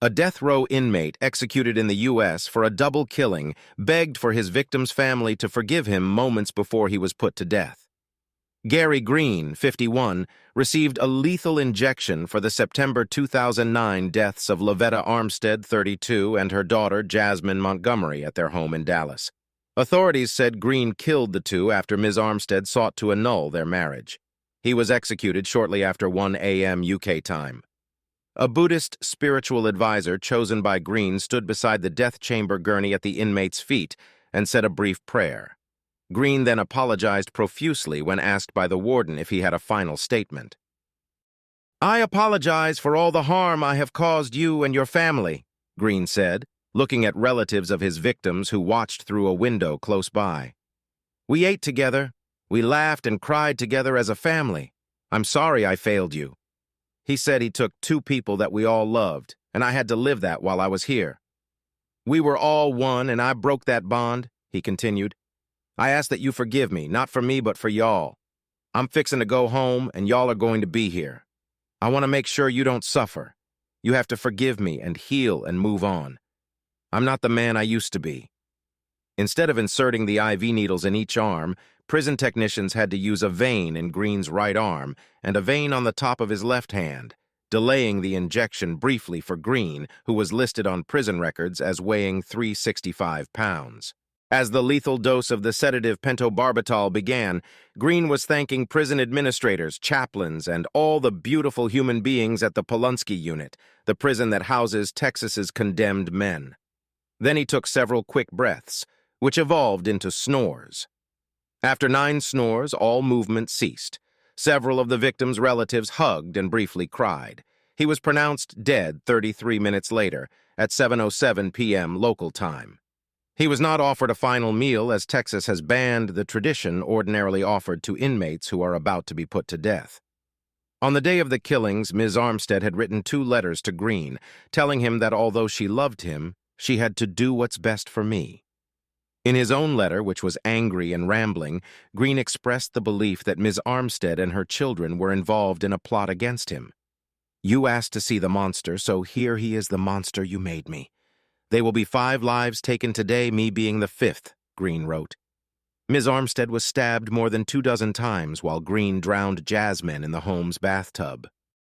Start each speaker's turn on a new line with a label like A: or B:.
A: A death row inmate executed in the U.S. for a double killing begged for his victim's family to forgive him moments before he was put to death. Gary Green, 51, received a lethal injection for the September 2009 deaths of Lavetta Armstead, 32, and her daughter Jasmine Montgomery at their home in Dallas. Authorities said Green killed the two after Ms. Armstead sought to annul their marriage. He was executed shortly after 1 a.m. UK time. A Buddhist spiritual advisor chosen by Green stood beside the death chamber gurney at the inmate's feet and said a brief prayer. Green then apologized profusely when asked by the warden if he had a final statement. "I apologize for all the harm I have caused you and your family," Green said, looking at relatives of his victims who watched through a window close by. "We ate together. We laughed and cried together as a family. I'm sorry I failed you." He said he took two people that we all loved, and I had to live that while I was here. "We were all one, and I broke that bond," he continued. "I ask that you forgive me, not for me, but for y'all. I'm fixing to go home, and y'all are going to be here. I want to make sure you don't suffer. You have to forgive me and heal and move on. I'm not the man I used to be." Instead of inserting the IV needles in each arm, prison technicians had to use a vein in Green's right arm and a vein on the top of his left hand, delaying the injection briefly for Green, who was listed on prison records as weighing 365 pounds. As the lethal dose of the sedative pentobarbital began, Green was thanking prison administrators, chaplains, and all the beautiful human beings at the Polunsky Unit, the prison that houses Texas's condemned men. Then he took several quick breaths, which evolved into snores. After 9 snores, all movement ceased. Several of the victims' relatives hugged and briefly cried. He was pronounced dead 33 minutes later, at 7:07 p.m. local time. He was not offered a final meal, as Texas has banned the tradition ordinarily offered to inmates who are about to be put to death. On the day of the killings, Ms. Armstead had written 2 letters to Green, telling him that although she loved him, she had to do what's best for me. In his own letter, which was angry and rambling, Green expressed the belief that Ms. Armstead and her children were involved in a plot against him. "You asked to see the monster, so here he is, the monster you made me. They will be 5 lives taken today, me being the 5th, Green wrote. Ms. Armstead was stabbed more than 24 times while Green drowned Jasmine in the home's bathtub.